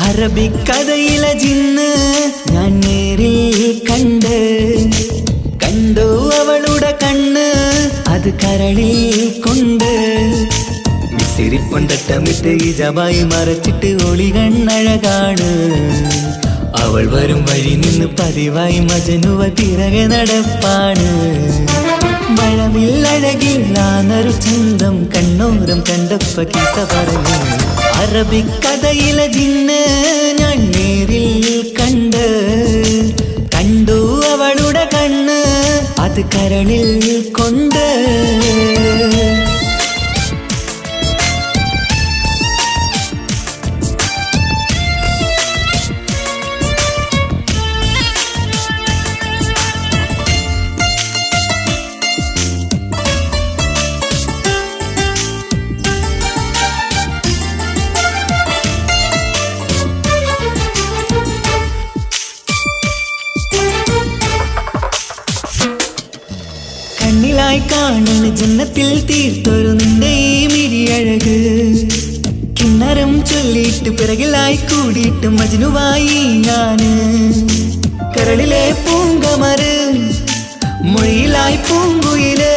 അറബിക്കഥയിലെ ജിന്ന് ഞാൻ നേരിൽ കണ്ടു അവളുടെ കണ്ണ് അത് കരളിൽ കൊണ്ട് മിസിരിപ്പൊണ്ടട്ടമിട്ട് ഇജബായി മറച്ചിട്ട് ഒളി കണ്ണഴകാണ് അവൾ വരും വഴി നിന്ന് പതിവായി മജനുവ പിറകെ നടപ്പാണ് മഴവില്ലഴകില്ലാന്നൊരു ചന്തം കണ്ണോരം കണ്ടപ്പ കിസ പറഞ്ഞു അറബിക്കഥയിലെ ജിന്ന് ഞാൻ നേരിൽ കണ്ടു അവളുടെ കണ്ണ് അത് കരളിൽ കൊണ്ട് കണ്ണിലായി കാണുന്ന ജന്നത്തിൽ തീർത്തൊരു നിന്റെ ഈ മിഴിയഴക് കിന്നരം ചൊല്ലിയിട്ട് പിറകിലായി കൂടിയിട്ട് മജ്നുവായി ഞാന് കരളിലെ പൂങ്കമര് മൊഴിയിലായി പൂങ്കുയില്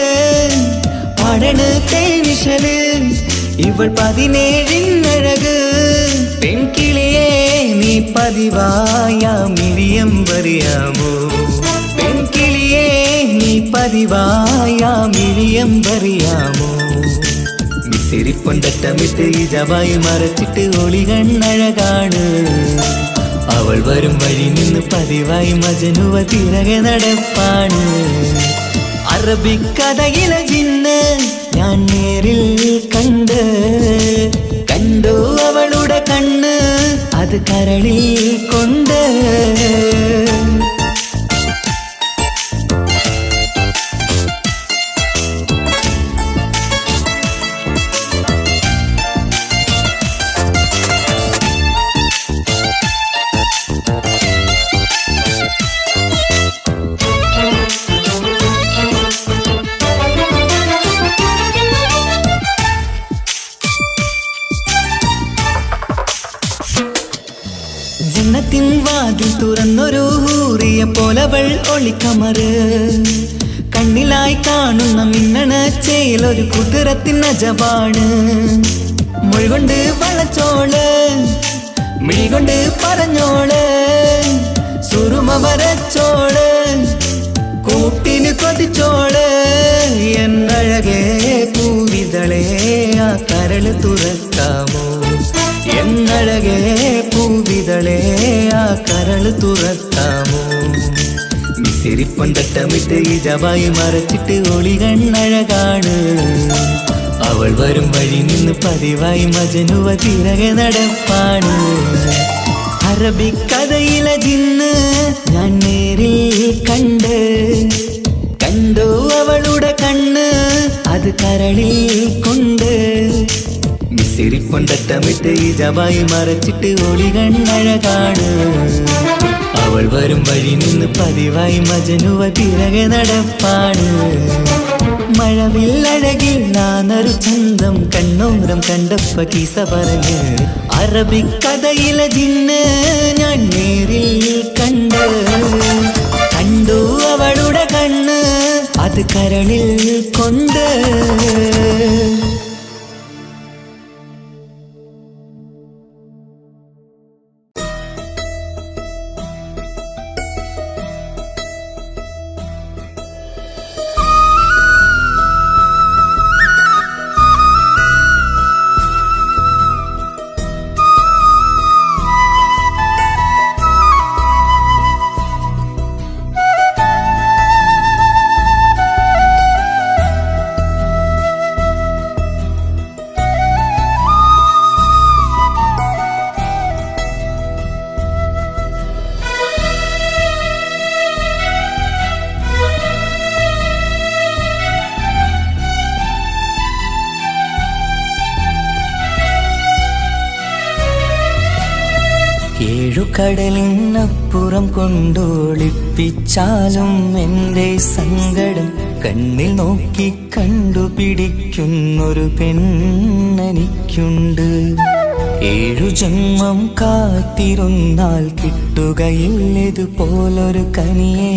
പാടണ് തേനിശല് ഇവൾ 17 പെൺകിളിയെ നീ പതിവായ മിഴിയം പറയാമോ പെൺകിളിയെ നീ പതിവായ മിഴിയം പറയാമോ മിസിരിപ്പൊണ്ടട്ടമിട്ട് ഇജബായി മറച്ചിട്ട് ഒളി കണ്ണഴകാണ് അവൾ വരും വഴി നിന്ന് പതിവായി മജനുവ പിറകെ നടപ്പാണ് അറബിക്കഥയിലെ ജിന്ന് ഞാൻ നേരിൽ കണ്ടു അവളുടെ കണ്ണ് അത് കരളിൽ കൊണ്ട് ജന്നത്തിൻ വാതിൽ തുറന്നൊരു ഹൂറിയ പോലവൾ ഒളിക്കമറ് കണ്ണിലായി കാണുന്ന മിന്നണ ചേലൊരു കുതിരത്തിൻ അജബാണ് മൊഴികൊണ്ട് വളച്ചോള് മിഴികൊണ്ട് പറഞ്ഞോള് സുറുമ വരച്ചോള് കൂട്ടിന് കൊതിച്ചോള് എന്നഴകേ പൂവിതളേ ആ കരള് തുറക്കാമോ എന്നഴകേ പൂവിതളേ ആ കരള് തുറക്കാമോ മിസിരിപ്പൊണ്ടട്ടമിട്ട് ഇജബായി മറച്ചിട്ട് ഒളി കണ്ണഴകാണ് അവൾ വരും വഴി നിന്ന് പതിവായി മജനുവ പിറകെ നടപ്പാണ് അറബിക്കഥയിലെ ജിന്ന് ഞാൻ നേരിൽ കണ്ടു അവളുടെ കണ്ണ് അത് കരളിൽ കൊണ്ട് മിസിരിപ്പൊണ്ടട്ടമിട്ട് ഇജബായി മറച്ചിട്ട് ഒളി കണ്ണഴകാണ് അവൾ വരും വഴി നിന്ന് പതിവായി മജനുവ പിറകെ നടപ്പാണ് മഴവില്ലഴകില്ലാന്നൊരു ചന്തം കണ്ണോരം കണ്ടപ്പ കിസ പറഞ്ഞ് അറബിക്കഥയിലെ ജിന്ന് ഞാൻ നേരിൽ കണ്ടു അവളുടെ കണ്ണ് അത് കരളിൽ കൊണ്ട് ഏഴുകടലിനപ്പുറം കൊണ്ടൊളിപ്പിച്ചാലും എൻ്റെ സങ്കടം കണ്ണിൽ നോക്കി കണ്ടുപിടിക്കുന്നൊരു പെണ്ണെനിക്കുണ്ട്. 7 ജന്മം കാത്തിരുന്നാൽ കിട്ടുകയില്ലതുപോലൊരു കനിയെ.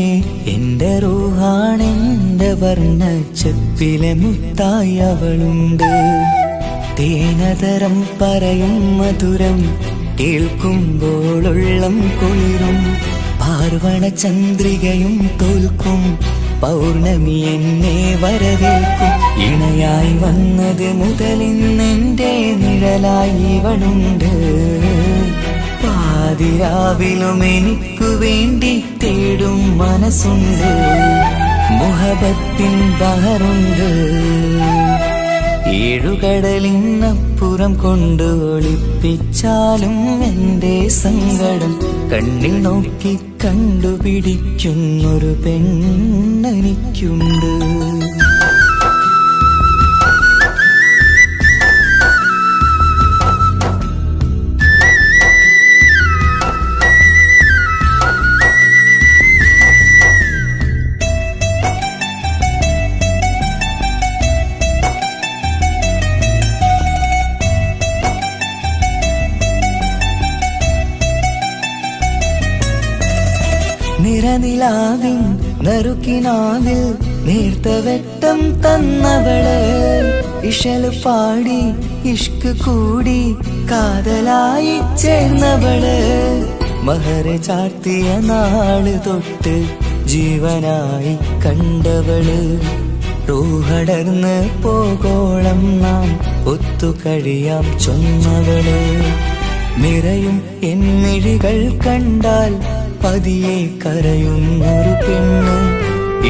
എൻ്റെ റൂഹാണെൻ്റെ വർണ്ണച്ചെപ്പിലെ മുത്തായി അവളുണ്ട്. തേനതരം പറയും മധുരം കേൾക്കുമ്പോളുള്ളം കുളിരും. പാർവണ ചന്ദ്രികയും തോൽക്കും പൗർണമി എന്നെ വരവേൽക്കും. ഇണയായി വന്നത് മുതലിന്നെൻ്റെ നിഴലായി ഇവളുണ്ട്. പാതിരാവിലും എനിക്കു വേണ്ടി തേടും മനസ്സുണ്ട്. മുഹബത്തിൻ ബഹറുണ്ട്. 7 കടലിനപ്പുറം കൊണ്ട് ഒളിപ്പിച്ചാലും എൻ്റെ സങ്കടം കണ്ണിൽ നോക്കി കണ്ടുപിടിക്കുന്നൊരു പെണ്ണെനിക്കുണ്ട്. നിറനിലാവിൻ നറുക്കിനാവിൽ നേർത്ത വെട്ടം തന്നവള്. ഇശല് പാടി ഇഷ്ക് കൂടി കാതലായി ചേർന്നവള്. മഹർ ചാർത്തിയ നാള് തൊട്ട് ജീവനായി കണ്ടവള്. റൂഹടർന്ന് പോകോളം നാം ഒത്തുകഴിയാം ചൊന്നവള്. നിറയും എന്നിഴികൾ കണ്ടാൽ പതിയെ കരയുന്നൊരു പെണ്ണ്.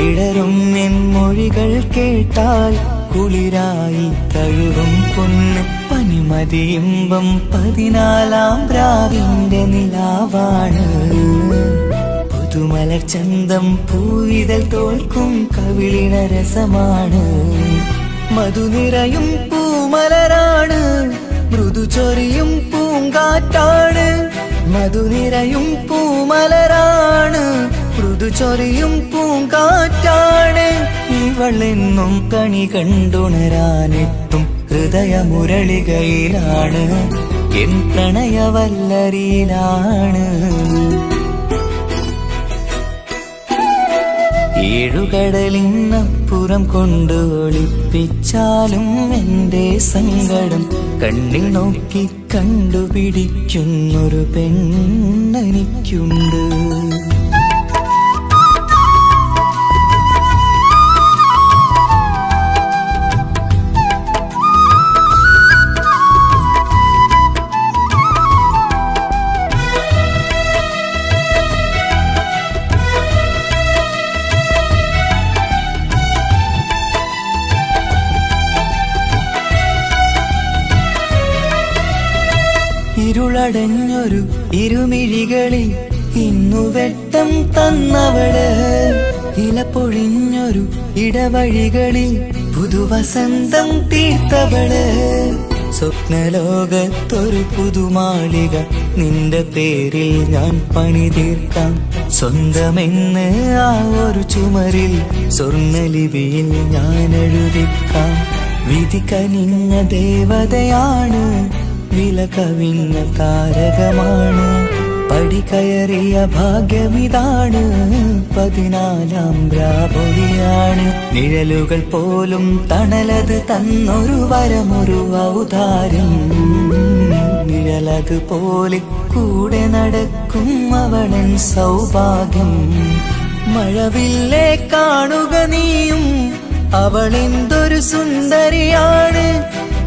ഇടറും എൻ മൊഴികൾ കേട്ടാൽ കുളിരായി തഴുകും പൊന്ന്. പനിമതിയിമ്പം 14-ാം രാവിന്റെ നിലാവാണ്. പുതുമലർ ചന്തം പൂവിതൽ തോൽക്കും കവിളിന രസമാണ്. മധുനിറയും പൂമലരാണ്. മൃദു ചൊരിയും പൂങ്കാറ്റാണ്. മധുനിറയും പൂമലരാണ്. മൃദു ചൊരിയും പൂങ്കാറ്റാണ്. ഇവളെന്നും കണി കണ്ടുണരാനെത്തും ഹൃദയമുരളികയിലാണ്. എൻ പ്രണയവല്ലരിയിലാണ്. 7 കടലിനപ്പുറം കൊണ്ട് ഒളിപ്പിച്ചാലും എൻ്റെ സങ്കടം കണ്ണിൽ നോക്കി കണ്ടുപിടിക്കുന്നൊരു പെണ്ണെനിക്കുണ്ട്. ഇരുളടഞ്ഞൊരു ഇരുമിഴികളിൽ ഇന്നു വെട്ടം തന്നവള്. ഇലപ്പൊഴിഞ്ഞൊരു ഇടവഴികളിൽ പുതുവസന്തം തീർത്തവള്. സ്വപ്നലോകത്തൊരു പുതുമാളിക നിന്റെ പേരിൽ ഞാൻ പണി തീർക്കാം. സ്വന്തമെന്ന് ആ ഒരു ചുമരിൽ സ്വർണ്ണലിപിയിൽ ഞാൻ എഴുതിക്കാം. വിധി കനിഞ്ഞ ദേവതയാണ്. വില കവിഞ്ഞ താരകമാണ്. പടി കയറിയ ഭാഗ്യമിതാണ്. 14-ാം രാപൊലിയാണ്. നിഴലുകൾ പോലും തണലത് തന്നൊരു വരമൊരു ഔദാര്യം. നിഴലത് പോലെ കൂടെ നടക്കും അവളൻ സൗഭാഗ്യം. മഴവില്ലേ കാണുക നീയും അവളെന്തൊരു സുന്ദരിയാണ്.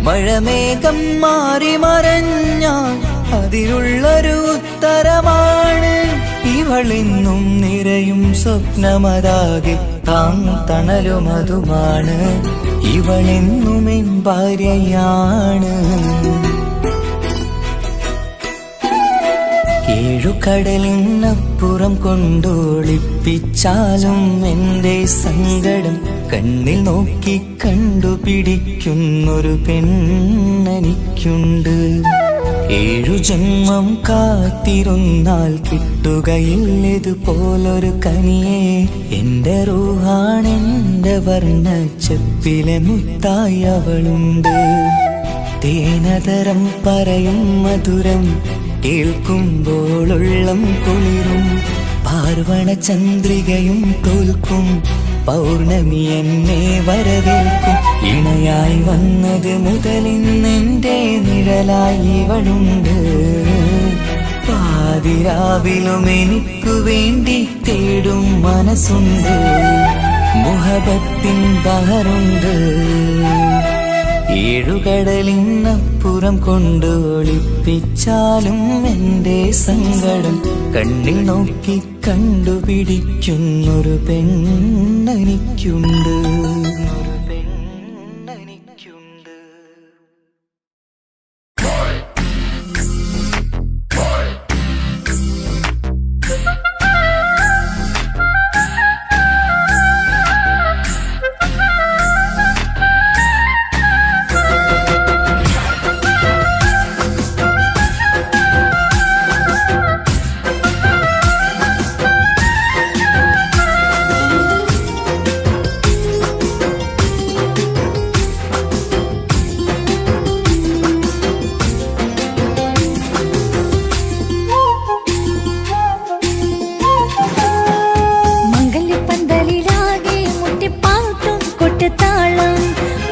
മഴമേഘം മാറി മറഞ്ഞാൽ അതിലുള്ളൊരു ഉത്തരമാണ്. ഇവളെന്നും നിറയും സ്വപ്നമതാകെ താങ്ങും തണലുമതുമാണ്. ഇവളെന്നും എൻ ഭാര്യയാണ്. 7 കടലിനപ്പുറം കൊണ്ടൊളിപ്പിച്ചാലും എൻ്റെ സങ്കടം കണ്ണിൽ നോക്കി കണ്ടുപിടിക്കുന്നൊരു പെണ്ണെനിക്കുണ്ട്. ഏഴു ജന്മം കാത്തിരുന്നാൽ കിട്ടുകയില്ലതുപോലൊരു കനിയെ. എന്റെ റൂഹാണെന്റെ വർണ്ണച്ചെപ്പിലെ മുത്തായി അവളുണ്ട്. തേനതരം പറയും മധുരം കേൾക്കുമ്പോളുള്ളം കുളിരും. പാർവണ ചന്ദ്രികയും തോൽക്കും പൗർണമി എന്നെ വരവേൽക്കും. ഇണയായി വന്നത് മുതലിന്നെന്റെ നിഴലായി ഇവളുണ്ട്. പാതിരാവിലും എനിക്കു വേണ്ടി തേടും മനസ്സുണ്ട്. മുഹബത്തിൻ ബഹറുണ്ട്. ഏഴുകടലിനപ്പുറം കൊണ്ട് ഒളിപ്പിച്ചാലും എന്റെ സങ്കടം കണ്ണിൽ നോക്കി കണ്ടുപിടിക്കുന്നൊരു പെണ്ണെനിക്കുണ്ട്.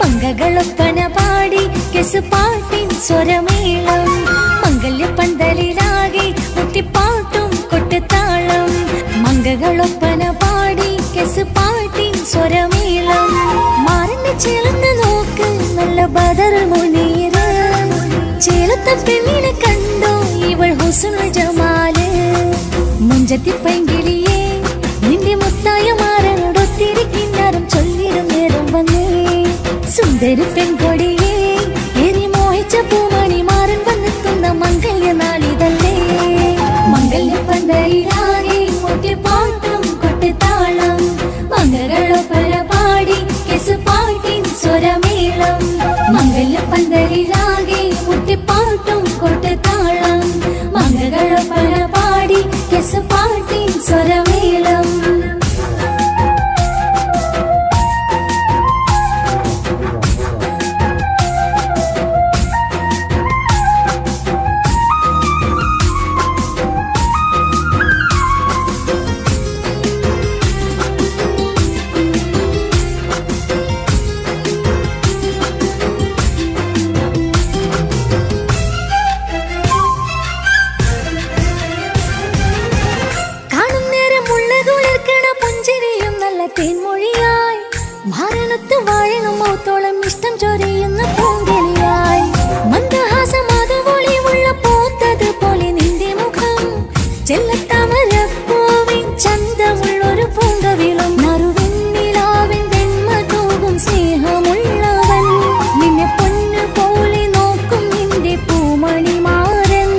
മംഗളൊപ്പന പാടി കെസുപാട്ടിൻ സ്വരമേളം. മംഗല്യപ്പന്തലിലാകെ മുട്ടിപ്പാട്ടും കൊട്ടുതാളം. മംഗളൊപ്പന പാടി കെസുപാട്ടിൻ സ്വരമേളം. മാറിന്റെ ചേർന്ന് നോക്ക് നല്ല ബദർ മുനീറ്. ചേലത്ത പെണ്ണിനെ കണ്ടോ ഇവൾ ഹുസ്നുൽ ജമാല്. മുഞ്ചത്തി പൈങ്കിളിയെ നിന്റെ മുത്തായ മാറനോടൊത്തിരി കിന്നാരം ചൊല്ലിടും നേരം വന്നേ. സുന്ദരി പെൺകൊടിയെ എരി മോഹിച്ച പൂമണി മാറൻ വന്നെത്തുന്ന മംഗല്യ നാളിതല്ലേ. മംഗല്യപ്പന്തലിലാകെ മുട്ടിപ്പാട്ടും കൊട്ടുതാളം. മംഗളൊപ്പന പാടി കെസുപാട്ടിൻ സ്വരമേളം. മംഗല്യപ്പന്തലിലാകെ മുട്ടിപ്പാട്ടും കൊട്ടുതാളം. മംഗളൊപ്പന പാടി കെസുപാട്ടിൻ സ്വരമേളം. തേൻമൊഴിയായി മാരണത്ത് വാഴണം മൗത്തോളം ഇഷ്ടം ചൊരിയുന്ന പൂങ്കിളിയായി. മന്ദഹാസമാതുവൊളിവുള്ള പൂത്തത് പോലെ നിന്റെ മുഖം. ചെല്ലത്താമരപ്പൂവിൻ ചന്തമുള്ളൊരു പൂങ്കവിളും. നറുവെണ്ണിലാവിൻ വെണ്മ തൂകും സ്നേഹമുള്ളവൻ. നിന്നെ പൊന്നു പോലെ നോക്കും നിന്റെ പൂമണി മാറൻ.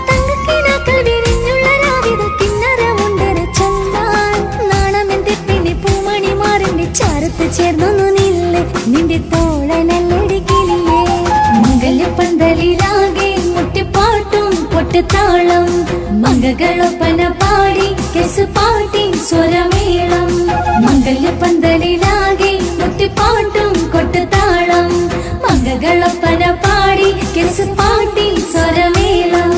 തങ്കക്കിനാക്കൾ വിരിഞ്ഞുള്ള രാവിലെ കിന്നരമുണ്ടര് ചൊല്ലാൻ. നാണമെന്റെ പൂമണി മാറിന്റെ ചാരത്ത് ചേർന്നു നില്ലേ നിന്റെ തോളനല്ലടിക്കില്ലേ. മംഗല്യപ്പന്തലിലാകെ മുട്ടിപ്പാട്ടും കൊട്ടുതാളം. മംഗളൊപ്പന പാടി കെസുപാട്ടിൻ സ്വരമേളം. മംഗല്യപ്പന്തലിലാകെ മുട്ടിപ്പാട്ടും കൊട്ടുതാളം. മംഗളൊപ്പന പാടി കെസുപാട്ടിൻ സ്വരമേളം.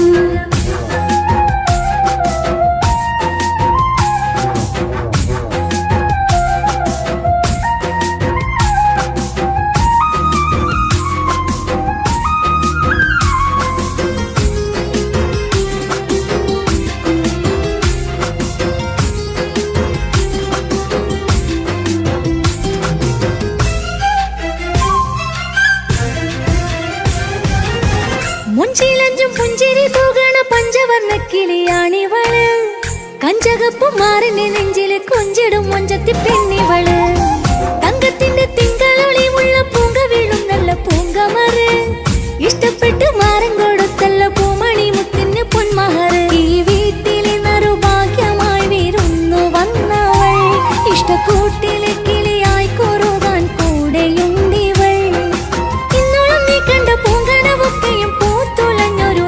മുഞ്ചിലഞ്ചും പുഞ്ചിരി തൂകണ പഞ്ചവർണ്ണ കിളിയാണിവള്. കഞ്ചകപ്പും മാറിന്റെ നെഞ്ചില് കൊഞ്ചിടും മൊഞ്ചത്തി പെണ്ണിവള്. തങ്കത്തിന്റെ തിങ്കളൊളിവുള്ള പൂങ്ക വീഴും നല്ല പൂങ്കമറ്. ഇഷ്ടപ്പെട്ട് മാറൻ കൊടുത്തല്ല പൂമണി മുത്തിന് പൊന്മഹറ്. ഈ വീട്ടിലെ നറുഭാഗ്യമായി വിരുന്നു വന്നവൾ. ഇഷ്ടക്കൂട്ടിലെ കിളിയായി കൊറുകാൻ കൂടെയുണ്ടിവൾ. ഇന്നോളം നീ കണ്ട പൂങ്കനവൊക്കെയും പൂത്തുലഞ്ഞൊരു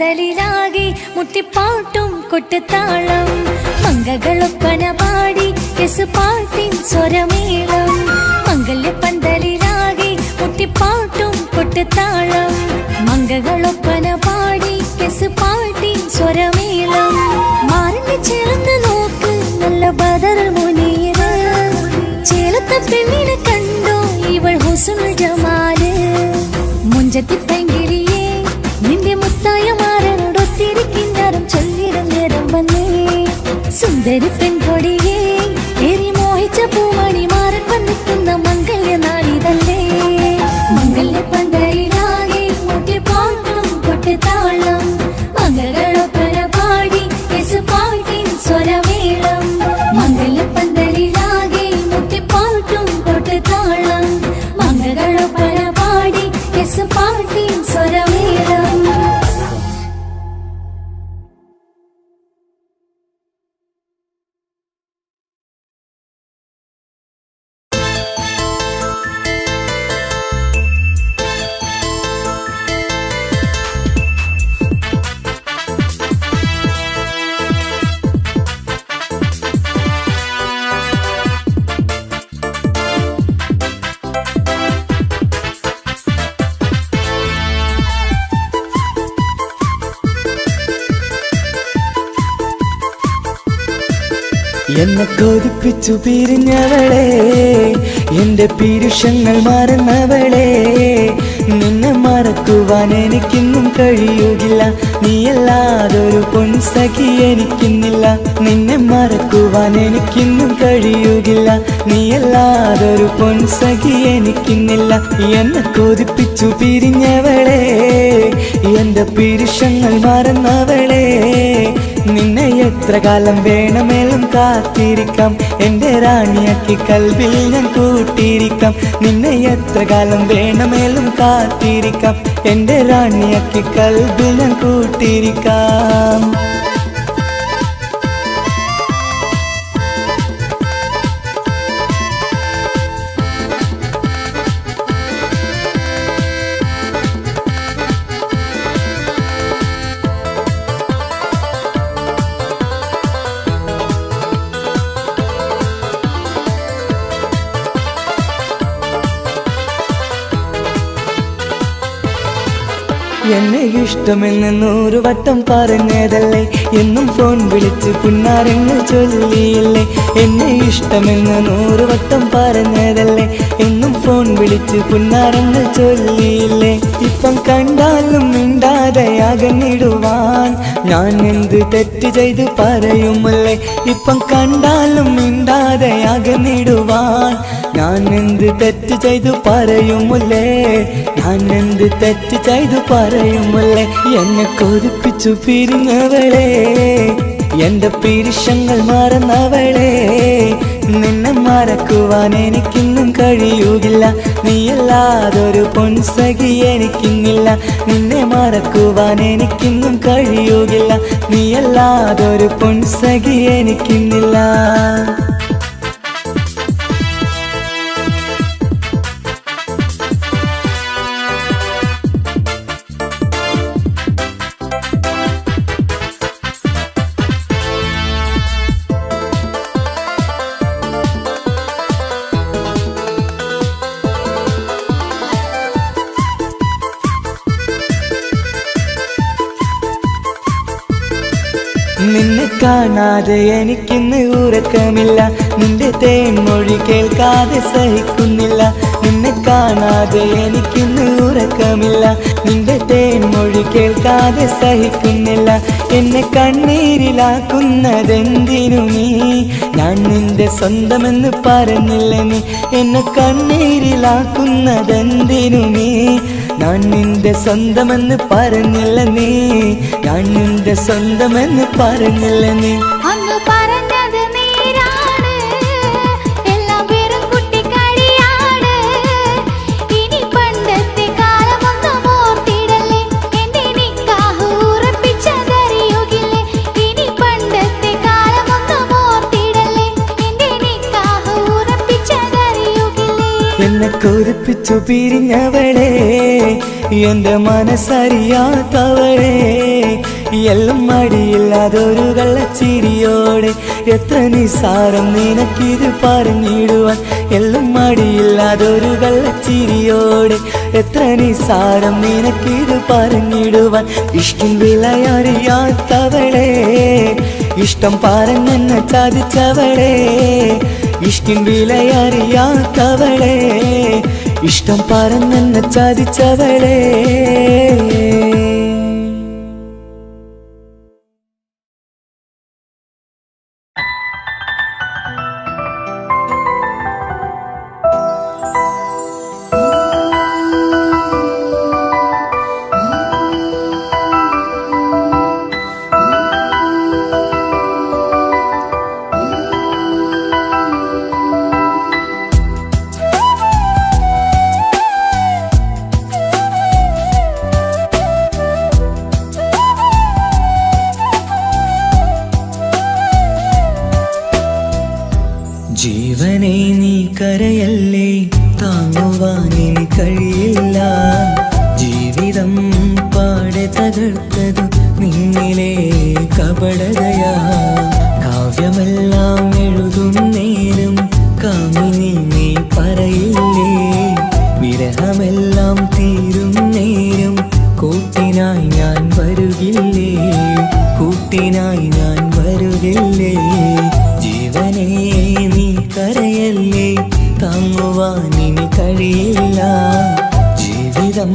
പന്തലിലാകെ മുട്ടിപ്പാട്ടും കൊട്ടുതാളം മംഗളൊപ്പന പാടി പാട്ടിൻ സ്വരമേളം മംഗല്യ പന്തലിലാകെ മുട്ടിപ്പാട്ടും കൊട്ടുതാളം മംഗളൊപ്പന പാടി പാട്ടിൻ സ്വരമേളം മാറിന്റെ ചേർന്ന് നോക്ക് നല്ല ബദറുൽ മുനീറ് ചേലത്തെ പെണ്ണിനെ കണ്ടോ ഇവൾ ഹുസ്നുൽ ജമാല് മുഞ്ചത്തി പെങ്കിളിയേ നിന്റെ മുത്തായ മാറനോടൊത്തിരിക്കിന്നരം ചൊല്ലിടും നേരം വന്നേ സുന്ദരി പെൺകൊടിയേ ഏറി മോഹിച്ച പൂമണി മാറൻ വന്നിക്കുന്ന മംഗല്യ നാളിതല്ലേ മംഗല്യ പന്തലിലാകെ മുട്ടിപ്പാട്ടും കൊട്ടുതാളം മംഗളൊപ്പന പാടി പാട്ടിൻ സ്വരമേളം മംഗല്യ പന്തലിലാകെ മുട്ടിപ്പാട്ടും കൊട്ടുതാളം മംഗളൊപ്പന പാടി പാട്ടിൻ സ്വരമേളം എന്നെ കൊതിപ്പിച്ചു പിരിഞ്ഞവളെ എന്റെ പീരുഷങ്ങൾ മറന്നവളെ നിന്നെ മറക്കുവാൻ എനിക്കിന്നും കഴിയുകില്ല നീയല്ലാതൊരു പൊൻസഖി എനിക്കിന്നില്ല നിന്നെ മറക്കുവാൻ എനിക്കിന്നും കഴിയുകില്ല നീയല്ലാതൊരു പൊൻസഖി എനിക്കിന്നില്ല എന്നെ കൊതിപ്പിച്ചു പിരിഞ്ഞവളെ എന്റെ പീരുഷങ്ങൾ മറന്നവളെ നിന്നെ എത്ര കാലം വേണമെങ്കിലും കാത്തിരിക്കാം എന്റെ റാണിയാക്കി കൽവിൽ ഞാൻ കൂട്ടിയിരിക്കാം നിന്നെ എത്ര കാലം വേണമെങ്കിലും കാത്തിരിക്കാം എന്റെ റാണിയാക്കി കൽവിൽ ഞാൻ കൂട്ടിയിരിക്കാം എന്നെ ഇഷ്ടമെന്ന് 100 വട്ടം പറഞ്ഞതല്ലേ എന്നും ഫോൺ വിളിച്ച് പുന്നാരങ്ങൾ ചൊല്ലിയില്ലേ എന്നെ ഇഷ്ടമെന്ന് 100 വട്ടം പറഞ്ഞതല്ലേ എന്നും ഫോൺ വിളിച്ച് പുന്നാരങ്ങൾ ചൊല്ലിയില്ലേ ഇപ്പം കണ്ടാലും മിണ്ടാതെ അകന്നിടുവാൻ ഞാൻ എന്ത് തെറ്റ് ചെയ്ത് പറയുമല്ലേ ഇപ്പം കണ്ടാലും മിണ്ടാതെ അകന്നിടുവാൻ ഞാൻ എന്ത് തെറ്റ് ചെയ്തു പറയുമല്ലേ ഞാൻ എന്ത് തെറ്റ് ചെയ്തു പറയുമല്ലേ എന്നെ കൊതിപ്പിച്ചു പിരിഞ്ഞവളെ എന്റെ പീരുഷങ്ങൾ മറന്നവളെ നിന്നെ മറക്കുവാൻ എനിക്കിന്നും കഴിയുകില്ല നീയല്ലാതൊരു പൊൻസഖി എനിക്കിന്നില്ല നിന്നെ മറക്കുവാൻ എനിക്കിന്നും കഴിയുകില്ല നീയല്ലാതൊരു പൊൻസഖി എനിക്കിന്നില്ല നിന്നെ കാണാതെ എനിക്കിന്ന് ഉറക്കമില്ല നിന്റെ തേൻമൊഴി കേൾക്കാതെ സഹിക്കുന്നില്ല നിന്നെ കാണാതെ എനിക്കിന്ന് ഉറക്കമില്ല നിന്റെ തേൻമൊഴി കേൾക്കാതെ സഹിക്കുന്നില്ല എന്നെ കണ്ണീരിലാക്കുന്നതെന്തിനു നീ ഞാൻ നിന്റെ സ്വന്തമെന്ന് പറഞ്ഞില്ല നീ എന്നെ കണ്ണീരിലാക്കുന്നതെന്തിനു നീ ഞാൻ നിന്റെ സ്വന്തമെന്ന് പറഞ്ഞില്ല നീ ഞാൻ നിന്റെ സ്വന്തമെന്ന് പറഞ്ഞില്ല നീ അന്ന് പറഞ്ഞത് നേരാണ് എല്ലാം വെറും കുട്ടിക്കളിയാണ് ഇനി പണ്ടത്തെ കാലമൊന്നും ഓർത്തിടല്ലേ എന്റെ നിക്കാഹ് ഉറപ്പിച്ചതറിയുകില്ലേ ഇനി പണ്ടത്തെ കാലമൊന്നും ഓർത്തിടല്ലേ എന്റെ നിക്കാഹ് ഉറപ്പിച്ചതറിയുകില്ലേ എന്നെ കൊതിപ്പിച്ചു പിരിഞ്ഞവളെ എന്റെ മനസ്സറിയാത്തവളെ എല്ലാം മടിയില്ലാതൊരു കള്ളച്ചിരിയോടെ എത്ര നിസാരം നിനക്കിത് പറഞ്ഞിടുവാൻ എല്ലാം മടിയില്ലാതൊരു കള്ളച്ചിരിയോടെ എത്ര നിസാരം നിനക്കിത് പറഞ്ഞിടുവാൻ ഇഷ്ടം വിലയറിയാത്തവളെ ഇഷ്ടം പറഞ്ഞെന്നെ ചതിച്ചവളെ ഇഷ്ടം വിലയറിയാത്തവളെ ഇഷ്ടം പറഞ്ഞെന്നെ ചതിച്ചവളെ ജീവനെ നീ കരയല്ലേ താങ്ങുവാനിനി കഴിയില്ല ജീവിതം പാടെ തകർത്തതു നിന്നിലെ കപടതയാ കാവ്യമെല്ലാം എഴുതും നേരം കാമിനി നീ പറയില്ലേ വിരഹമെല്ലാം തീരും നേരം കൂട്ടിനായി ഞാൻ വരുകില്ലേ കൂട്ടിനായി ഞാൻ വരുകില്ലേ ജീവനേ നീ കരയല്ലേ താങ്ങുവാനിനി കഴിയില്ല ജീവിതം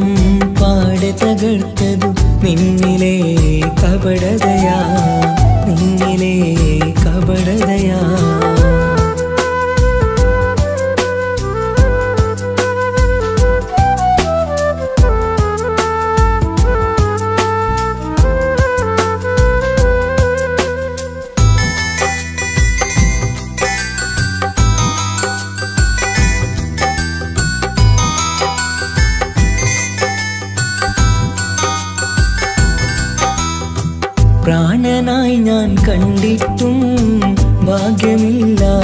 പാടെ തകർത്തതു നിന്നിലെ കപടതയാ നിന്നിലെ കപടതയാ പ്രാണനായി ഞാൻ കണ്ടിട്ടും ഭാഗ്യമില്ലാതായില്ലേ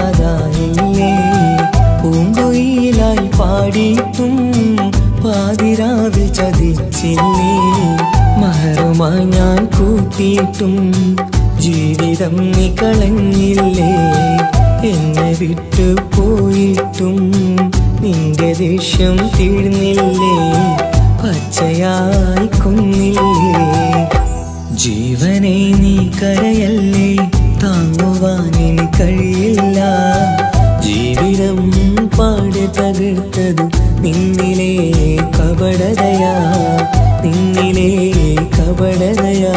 പൂങ്കുയിലായി പാടിയിട്ടും പാതിരാവിൽ ചതിച്ചില്ലേ മഹറുമായി ഞാൻ കൂട്ടിയിട്ടും ജീവിതം നീ കളഞ്ഞില്ലേ എന്നെ വിട്ടു പോയിട്ടും നിന്റെ ദേഷ്യം തീർന്നില്ലേ പച്ചയായി കൊന്നില്ലേ ജീവനെ നീ കരയല്ലേ താങ്ങുവാനിനി കഴിയില്ല ജീവിതം പാടെ തകർത്തതു നിന്നിലെ കപടതയാ നിന്നിലെ കപടതയാ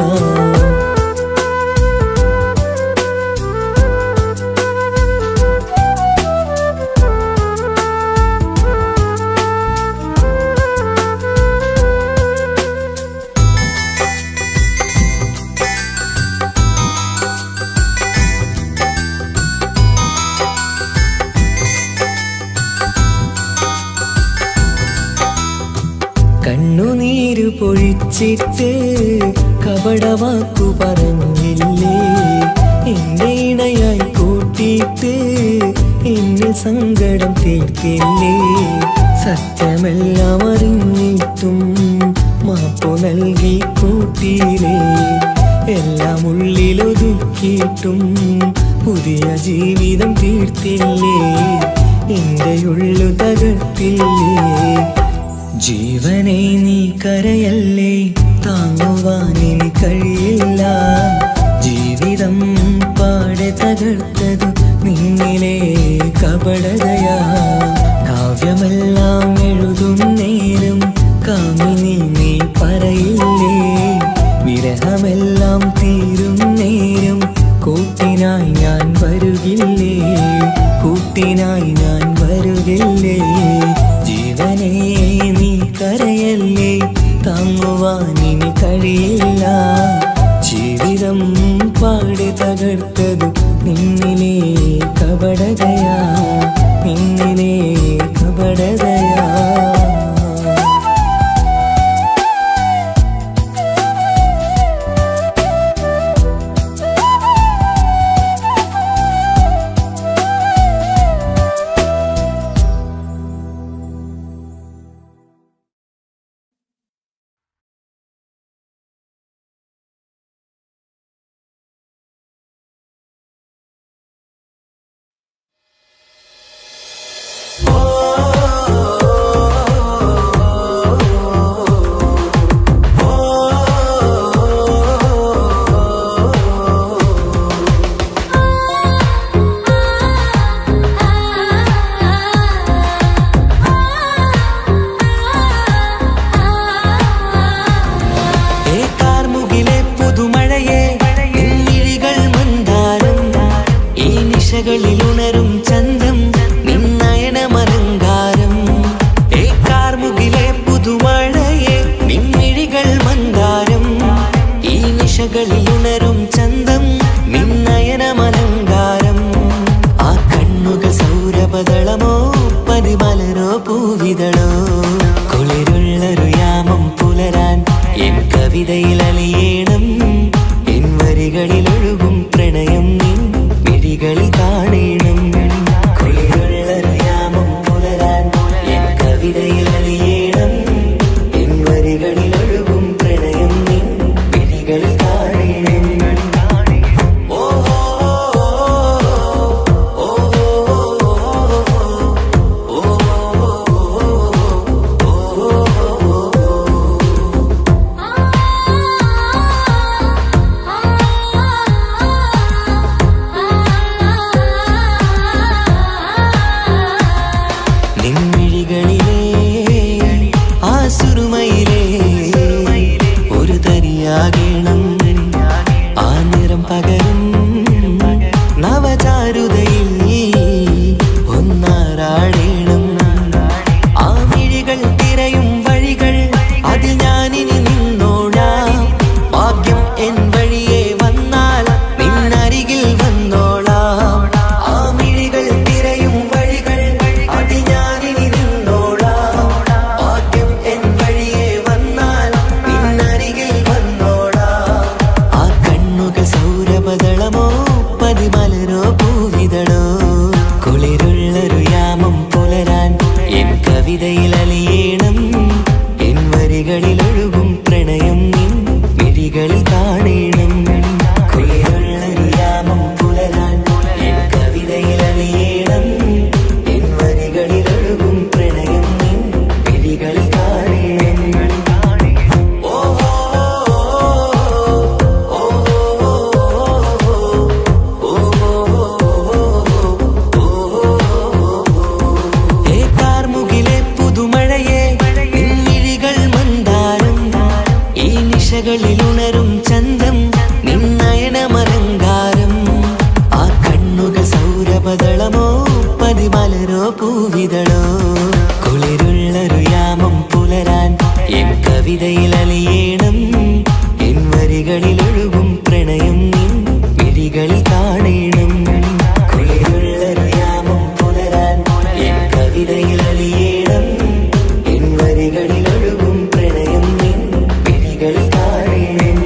കണ്ണുനീര് പൊഴിച്ചിട്ട് കപടവാക്കു പറഞ്ഞില്ലേ എന്നെ ഇണയായി കൂട്ടിയിട്ട് എന്നിൽ സങ്കടം തീർക്കില്ലേ സത്യമെല്ലാം അറിഞ്ഞിട്ടും മാപ്പു നൽകി കൂട്ടിയില്ലേ എല്ലാം ഉള്ളിലൊതുക്കിയിട്ടും പുതിയ ജീവിതം തീർത്തില്ലേ എന്റെ ഉള്ളു തകർത്തില്ലേ ജീവനെ നീ കരയല്ലേ താങ്ങുവാനിനി കഴിയില്ല ജീവിതം പാടെ തകർത്തതു നിന്നിലെ കപടതയാ കാവ്യമെല്ലാം എഴുതും നേരം കാമിനി നീ പറയില്ലേ വിരഹമെല്ലാം തീരും നേരം കൂട്ടിനായി ഞാൻ വരുകില്ലേ കൂട്ടിനായി ഞാൻ വരുകില്ലേ ജീവനേ നീ കരയല്ലേ താങ്ങുവാനിനി കഴിയില്ല ജീവിതം പാടെ തകർത്തതു നിന്നിലെ കപടതയാ നിന്നിലെ കപടതയാ നിശകളിൽ ഉണരും ചന്തം നിന്നയനമലങ്കാരം ഏ കാർമുകിലെ പുതുമഴയെ നിൻമിഴികൾ മന്ദാരം ഈ നിശകളിൽ ഉണരും ചന്തം നിന്നയനമലങ്കാരം ആ കണ്ണുകൾ സൗരഭദളമോ പതിമലരോ പൂവിതളോ കുളിരുള്ളൊരു യാമം പുലരാൻ എൻ കവിതയിൽ അലിയേണം എൻ വരികളിൽ ഒഴുകും പ്രണയം നിൻ മിഴികളിൽ കാണണം കുളിരുള്ളൊരു യാമം പുലരാൻ എൻ കവിതയിൽ അലിയേണം എൻ വരികളിൽ ഒഴുകും പ്രണയം നിൻ മിഴികളിൽ കാണണം നിൻമിഴികളിലെ ആ സുറുമയിലെ ഒരു തരിയാകണം ആ നിറം പകരും നവചാരുതയിൽ ഒന്നാറാടേണം ആ മിഴികൾ തിരയും വഴികൾ അതിൽ ഞാനിനി നിന്നോളാം ഭാഗ്യം എൻ വഴിയെ വന്നാൽ നിന്നരികിൽ വന്നോളാം ആ മിഴികൾ തിരയും വഴികൾ അതിൽ ഞാനിനി നിന്നോളാം ഭാഗ്യം എൻ വഴിയെ വന്നാൽ നിന്നരികിൽ വന്നോളാം ആ കണ്ണുകൾ സൗരഭദളമോ പതിമലരോ പൂവിതളോ കുളിരുള്ളൊരു യാമം പുലരാൻ എൻ കവിതയിൽ അലിയേണം എൻ വരികളിൽ ഒഴുകും പ്രണയം നിൻ മിഴികളിൽ കാണണം കുളിരുള്ളൊരു യാമം പുലരാൻ എൻ കവിതയിൽ അലിയേണം എൻ വരികളിൽ ഒഴുകും പ്രണയം നിൻ മിഴികളിൽ കാണണം ഏ കാർമുകിലെ പുതുമഴയെ നിൻമിഴികൾ മന്ദാരം ഈ നിശകളിൽ ഉണരും ചന്തം നിന്നയനമലങ്കാരം ആ കണ്ണുകൾ സൗരഭദളമോ പതിമലരോ പൂവിതളോ കുളിരുള്ളൊരു യാമം പുലരാൻ എൻ കവിതയിൽ അലിയേണം എൻ വരികളിൽ ഒഴുകും പ്രണയം നിൻ മിഴികളിൽ കാണണം കുളിരുള്ളൊരു യാമം പുലരാൻ എൻ കവിതയിൽ അലിയേണം എൻ വരികളിൽ ഒഴുകും പ്രണയം നിൻ മിഴികളിൽ കാണണം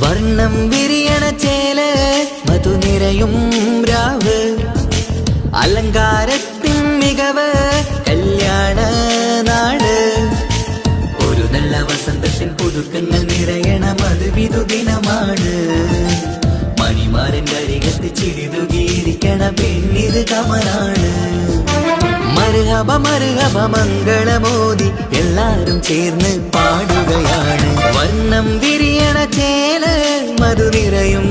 വർണ്ണം വിരിയണ ചേല് മധുനിരയും രാവ് അലങ്കാരത്തിൻ മികവ് കല്യാണ നാട് ഒരു നല്ല വസന്തത്തിൻ പുതുക്കങ്ങൾ നിറയണ മധുവിധു ദിനമാണ് മണിമാരന്റെ അരികത്ത് ചിരിതുകീരിക്കണ പെണ്ണിത് കമലാണ് മർഹബ മർഹബ മംഗളമോദി എല്ലാരും ചേർന്ന് പാടുകയാണ് വർണ്ണം വിരിയണ ചേല് മധുനിരയും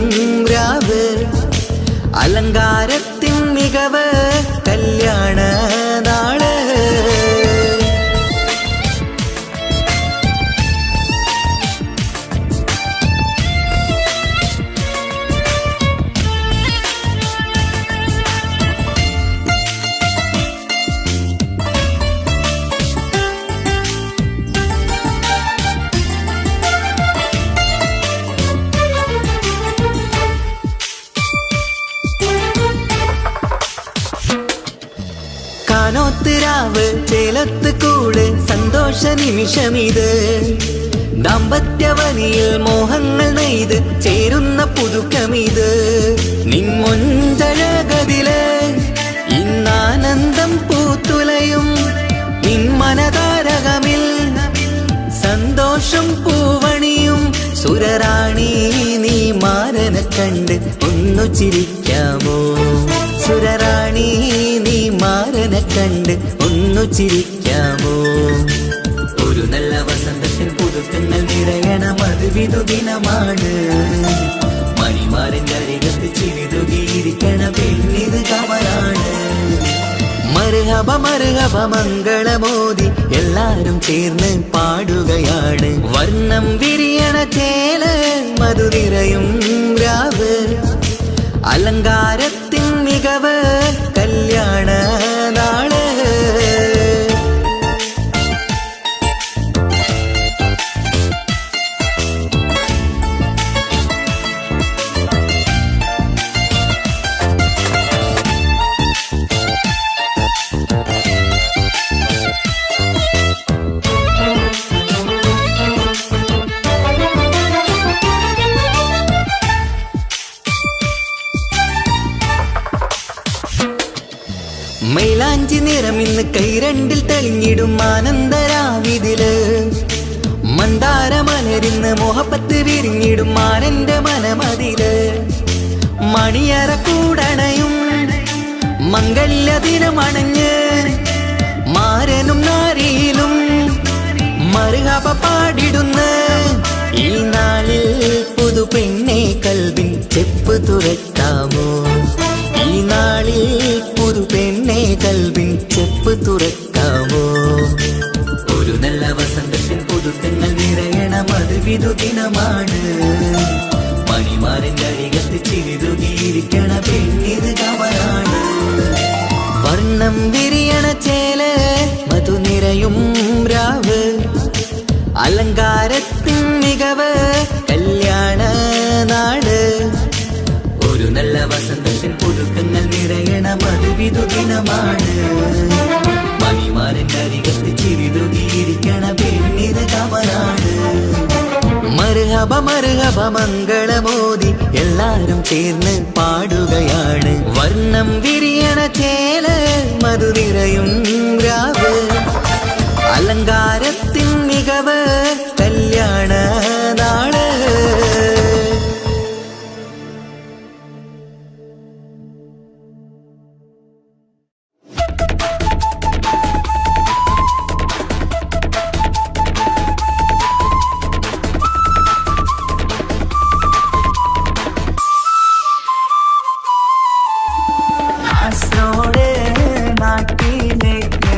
രാവ് അലങ്കാരത്തിൻ മികവ് കല്യാണ നാള് കൂടെ സന്തോഷ നിമിഷമിത്. ദാമ്പത്യവനിയിൽ മോഹങ്ങൾ നെയ്ത് ചേരുന്ന പുതുക്കമിത്. നിൻമൊഞ്ചഴകതില് ഇന്നാനന്ദം പൂത്തുലയും. നിൻ മനതാരകമിൽ സന്തോഷം പൂവണിയും. സുരറാണി നീ മാരനെ കണ്ട് ഒന്നു ചിരിക്കാമോ? സുരറാണി നീ മാരനെ കണ്ട് ഒന്നു ചിരിക്കാമോ? ഒരു നല്ല വസന്തത്തിൽ പുതുക്കങ്ങൾ നിറയണം, അത് വിധുദിനമാണ്. മണിമാരൻ്റെ അരികത്ത് ചിരിതുകിയിരിക്കണ പെണ്ണിത് കമലാണ്. മർഹബ മർഹബ മംഗളമോദി എല്ലാരും ചേർന്ന് പാടുകയാണ്. വർണ്ണം വിരിയണ ചേല മധു നിറയും രാവ്. അലങ്കാരത്തിൻ മികവ് കല്യാണ നാള്. മൈലാഞ്ചി നിറമിന്ന് കൈരണ്ടിൽ തെളിഞ്ഞിടും ആനന്ദരാവിതില്. മന്ദാരമലരിന്ന് മോഹപ്പത്ത് വിരിഞ്ഞിടും മാനന്റെ മനമതില്. മണിയറ കൂടണയും മംഗല്യ ദിനമണഞ്ഞ് മാരനും നാരിയിലും മർഹബ പാടിടുന്ന ഈ നാളിൽ പുതു പെണ്ണെ കൽവിൻ ചെപ്പ് തുറക്കാമോ? ഈ നാളിൽ പുതു പെണ്ണെ കൽവിൻ ചെപ്പ് തുറക്കാമോ? ഒരു നല്ല വസന്തത്തിൽ പുതുക്കങ്ങൾ നിറയണം, അത് വിധുദിനമാണ്. മണിമാരൻ്റെ അരികത്ത് ചിരിതുകിയിരിക്കണ പെണ്ണിത് കമലാണ്. വർണ്ണം വിരിയണ ചേല മധു നിറയും രാവ്. അലങ്കാരത്തിൻ മികവ് കല്യാണ നാട്. ഒരു നല്ല വസന്തത്തിൽ പുതുക്കങ്ങൾ നിറയണം, അത് വിധുദിനമാണ്. മണിമാരൻ്റെ അരികത്ത് ചിരിതുകിയിരിക്കണ പെണ്ണിത് കമലാണ്. മർഹബ മർഹബ മംഗളമോദി എല്ലാരും ചേർന്ന് പാടുകയാണ്. വർണ്ണം വിരിയണ ചേല മധു നിറയും രാവ്. അലങ്കാരത്തിൻ മികവ് കല്യാണ നാള്. നാട്ടിലേക്ക്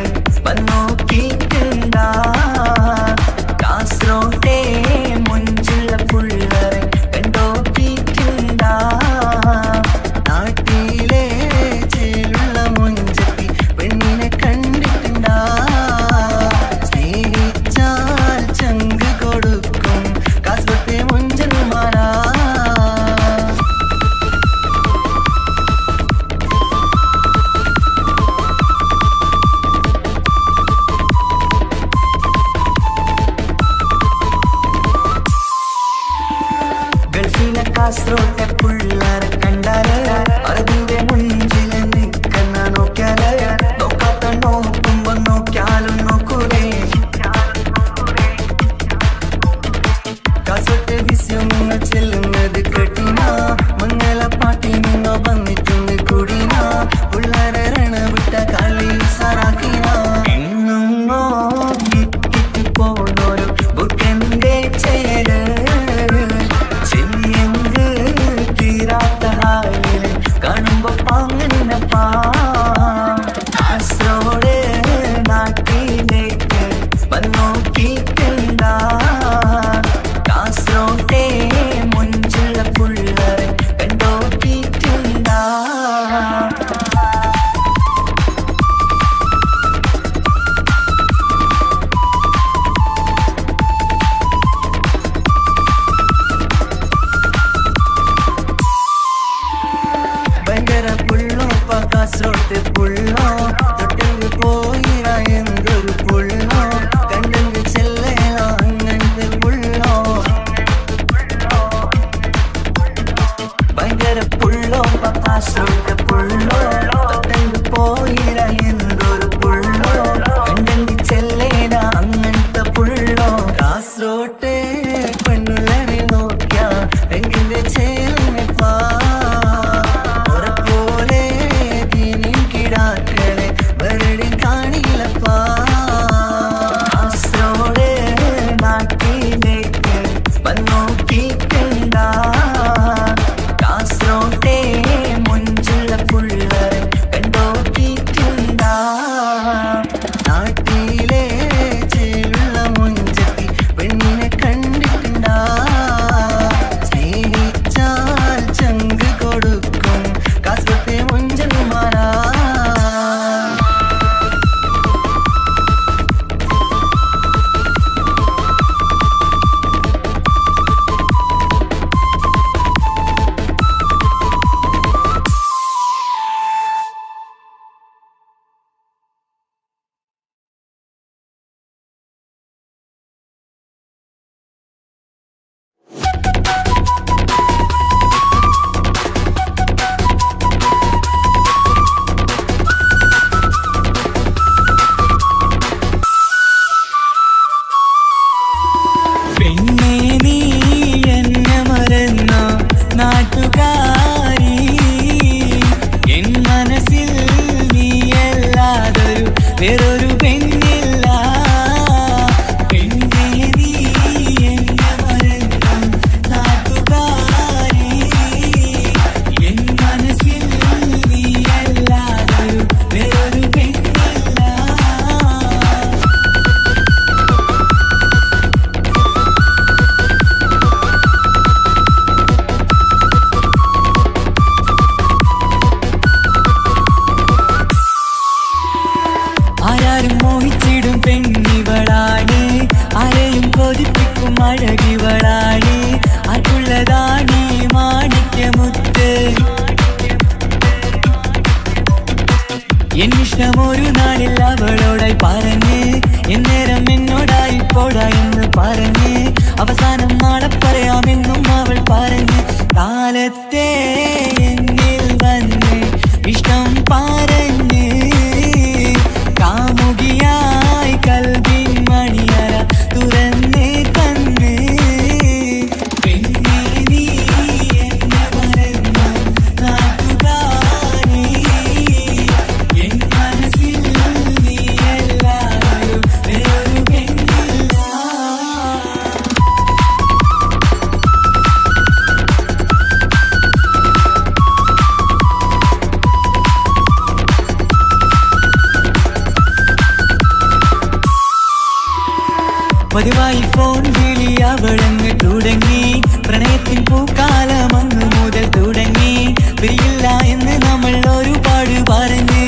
പതിവായി ഫോൺ വിളി അവളങ്ങ് തുടങ്ങി. പ്രണയത്തിൻ പൂക്കാലം അന്ന് മുതൽ തുടങ്ങി. പിരിയില്ല എന്ന് നമ്മൾ ഒരുപാട് പറഞ്ഞ്.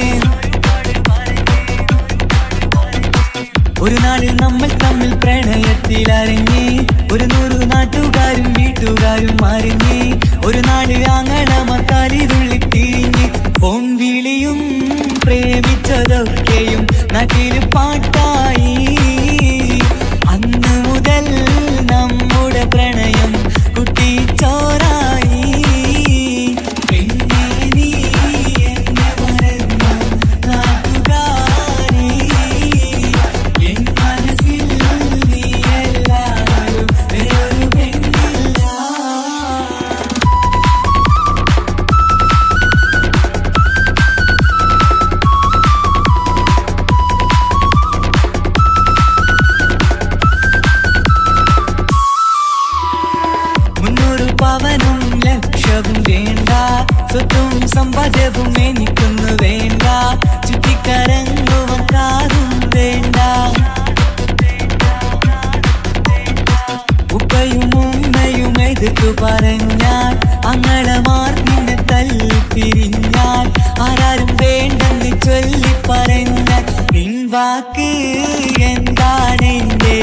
ഒരു നാളിൽ നമ്മൾ തമ്മിൽ പ്രണയത്തിൽ അരങ്ങി. 100 നാട്ടുകാരും വീട്ടുകാരും അറിഞ്ഞ്. ഒരു നാട് ആങ്ങളമക്കാലി തുള്ളി തിരിഞ്ഞ്. ഫോൺ വിളിയും പ്രേമിച്ചതൊക്കെയും നാട്ടിൽ പാട്ടായി. അന്ന് മുതൽ നമ്മുടെ പ്രണയം കുട്ടിച്ചോറായി. പിന്നെ നീ എന്നെ മറന്നു നാട്ടുകാരി. എൻ മനസ്സിൽ നീ എല്ലാവരും വേറൊരു പെണ്ണില്ല. പവനും ലക്ഷവും വേണ്ട, സ്വത്തും സമ്പാദ്യവും എനിക്കൊന്നു വേണ്ട. ചുറ്റിക്കറങ്ങുവാൻ കാറും വേണ്ട. ഉപ്പയും ഉമ്മയും എതിർത്തു പറഞ്ഞാൽ, അങ്ങളമാർ നിന്നെ തല്ലി പിരിഞ്ഞാൽ, ആരാരും വേണ്ടെന്ന് ചൊല്ലി പറഞ്ഞാൽ, പിൻവാക്ക് എന്താണെന്റെ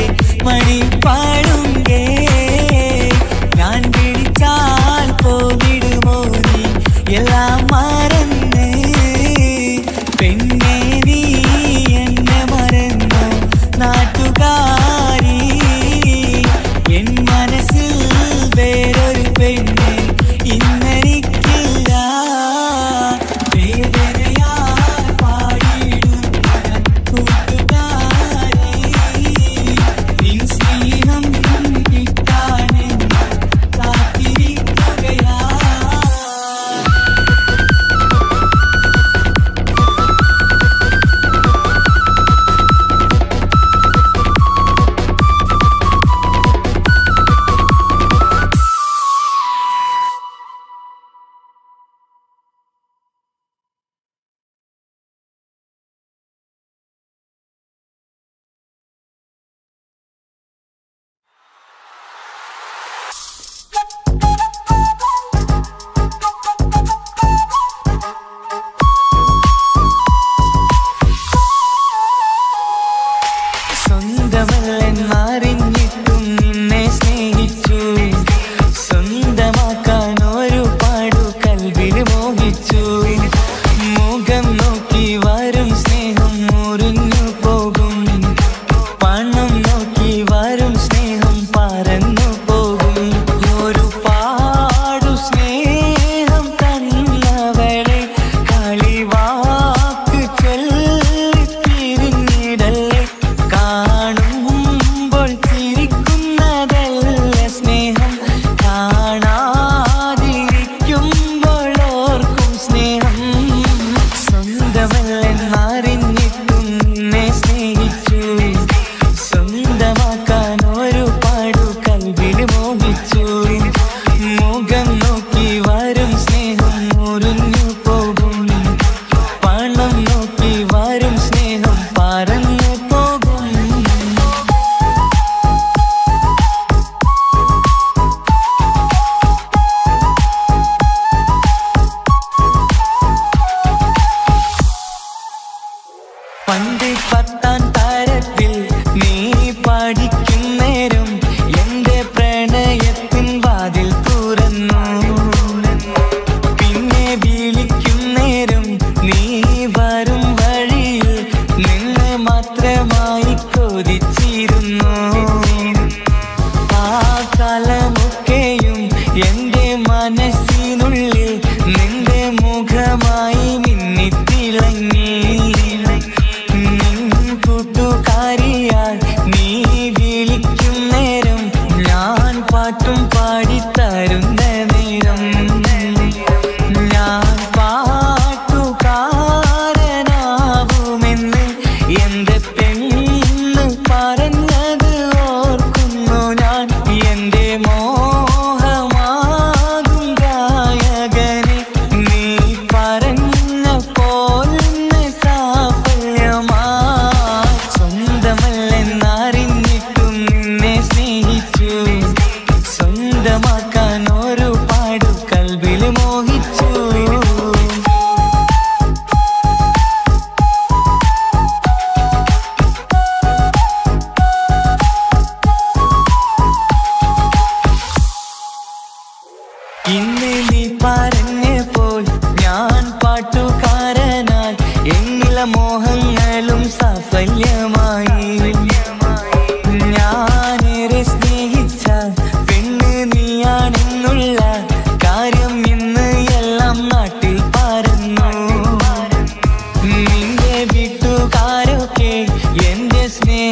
മണിപ്പാടുങ്കേ. ഞാൻ വിളിച്ചാൽ പോവിടുമോ നീ എല്ലാം മറന്ന്. പെണ്ണേ നീ എന്നെ മറന്നു നാട്ടുകാരി. എൻ മനസ്സിൽ വേറൊരു പെണ്ണ് ഇന്നെനിക്കില്ല. വേദനയാൽ പാടിയിടുന്ന കൂട്ടുകാരി, നിൻ സ്നേഹം കിട്ടാനെന്ന് കാത്തിരിക്കുകയാ. സ്വന്തമല്ലെന്നറിഞ്ഞിട്ടും നിന്നെ സ്നേഹിച്ചു. സ്വന്തമാക്കാൻ ഒരുപാടു കൽവിൽ മോഹിച്ചു. മുഖം നോക്കി വരും സ്നേഹം മുറിഞ്ഞു പോകും. പണം നോക്കി വരും സ്നേഹം പറന്നു പോകും. ഒരുപാടു സ്നേഹം തന്നവളെ കളിവാക്ക് ചൊല്ലി പിരിഞ്ഞിടല്ലേ. കാണുമ്പോൾ ചിരിക്കുന്നതല്ല സ്നേഹം, കാണാതിരിക്കുമ്പോൾ ഓർക്കും സ്നേഹം. സ്വന്തമല്ലെന്നറിഞ്ഞിട്ടും നിന്നെ സ്നേഹിച്ചു. സ്വന്തമാക്കാൻ ഒരുപാടു കൽവിൽ മോഹിച്ചു. മുഖം നോക്കി വരും സ്നേഹം മുറിഞ്ഞു പോകും. പണം നോക്കി വരും സ്നേഹം പറന്നു പോകും. പണ്ട് 10ാം തരത്തിൽ നീ പഠിക്കുന്നേരം എന്റെ പ്രണയത്തിൻ വാതിൽ തുറന്നു. പിന്നെ വിളിക്കുന്നേരം നീ വരും വഴിയിൽ നിന്ന് മാത്രമായി കൊതിച്ചിരുന്നു. ആ കാലമൊക്കെയും എന്റെ മനസ്സിനുള്ളിൽ നിന്റെ മുഖമായി മിന്നിത്തിളങ്ങി. കൂട്ടുകാരിയാൽ നീ വിളിക്കും നേരം, ഞാൻ പാട്ടും പാടിത്തരുന്ന നേരം, ഞാൻ പാട്ടുകാരനാവുമെന്ന് എന്റെ പെണ്ണ് പറഞ്ഞത് ഓർക്കുന്നു ഞാൻ. എന്റെ മോഹമാകും ഗായകനെ നീ പറഞ്ഞ പോലെ സാഫല്യമാ. സ്വന്തമല്ലെന്നറിഞ്ഞിട്ടും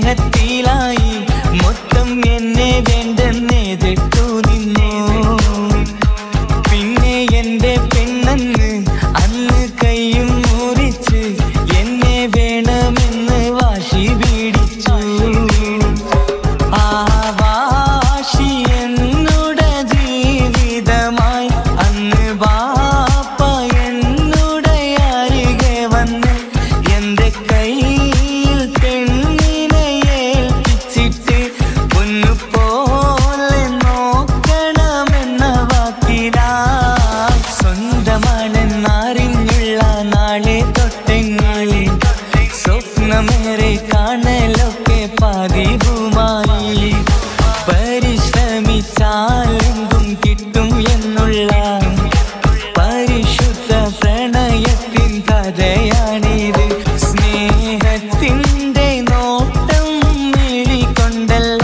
സ്നേഹത്തിലായി മൊത്തം എന്നെ വേണ്ടെന്നെതിർത്തു നിന്നു. പിന്നെ എന്റെ പെണ്ണെന്ന് അന്ന് കൈയും മുറിച്ച് എന്നെ വേണമെന്ന് വാശി പിടിച്ചു. ആ വാശി എന്നുടെ ജീവിതമായി. അന്ന് ബാപ്പ എന്നുടെ അരികെ വന്ന് എന്റെ കയ്യിൽ പെണ്ണിനെ ഏൽപ്പിച്ചിട്ട് പൊന്നുപോലെ നോക്കണമെന്ന വാക്കിലായി. സ്വന്തമാണെന്നറിഞ്ഞുള്ള നാളെ തൊട്ടെങ്ങളിൽ സ്വപ്നമേറെ കാണലൊക്കെ പതിവുമായി. പരിശ്രമിച്ചാലെന്തും കിട്ടും എന്നുള്ള പരിശുദ്ധ പ്രണയത്തിൻ കഥയാണിത്. സ്നേഹത്തിൻ്റെ നോട്ടം മിഴികൊണ്ടല്ല,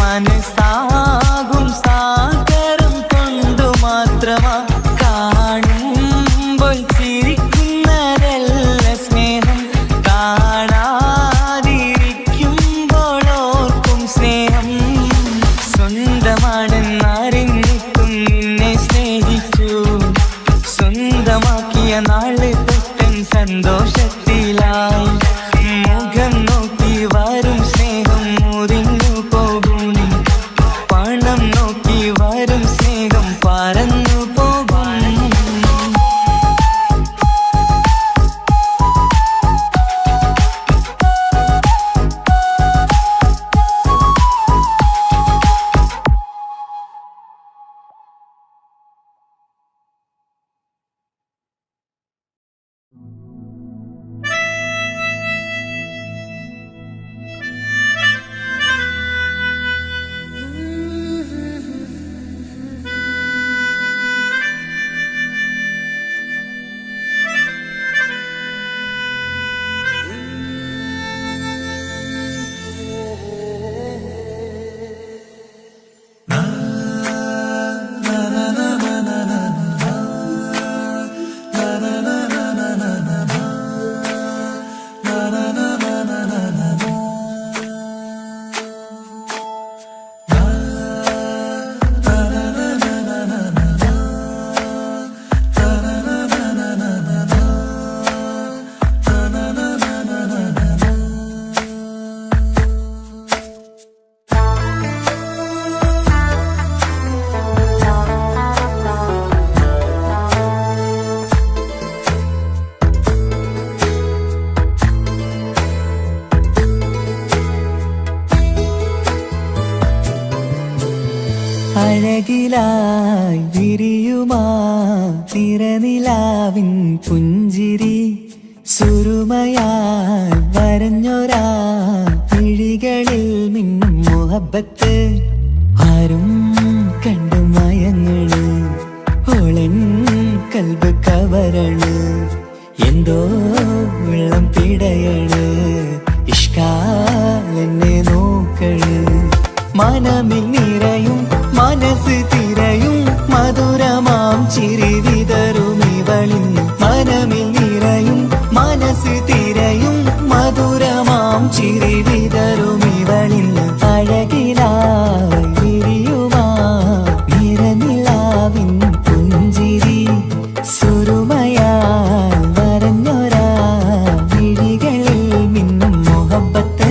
മനസ്സാകും സാഗരം കൊണ്ടു മാത്രമാ. കാണുമ്പോൾ ചിരിക്കുന്നതല്ല സ്നേഹം, കാണാതിരിക്കുമ്പോൾ ഓർക്കും സ്നേഹം. സ്വന്തമാണെന്നറിഞ്ഞിട്ടും നിന്നെ സ്നേഹിച്ചു. സ്വന്തമാക്കിയ നാള് തൊട്ടൻ സന്തോഷത്തിലായി. മുഖം നോക്കി വരും സ്നേഹം മുറിഞ്ഞു പോകും. പണം നോക്കി വരും സ്നേഹം പറന്നു പോകും. അഴകിലായി വിരിയുമാ തിരനിലാവിൻ പുഞ്ചിരി. സുരുമയായി വരഞ്ഞൊരാ മിഴികളിൽ മിന്നും മുഹബത്ത്. ആരും കണ്ടു മയങ്ങള് ഓളൻ കൽബ് കവരണ്. എന്തോ വെള്ളം പിടയണ്, ഇഷ്കാലെന്നെ നോക്കള്. മനമിൽ നിറയും മനസ്സ് തിരയും മധുരമാം ചിരി വിതറും ഇവളിന്ന്. മനമിൽ നിറയും മനസ്സ് തിരയും മധുരമാം ചിരി വിതറും ഇവളിന്ന്. അഴകിലായി വിരിയുമാ നിറനിലാവിൻ പുഞ്ചിരി. സുരുമയാൽ വരഞ്ഞൊരാ മിഴികളിൽ മിന്നും മുഹബത്ത്.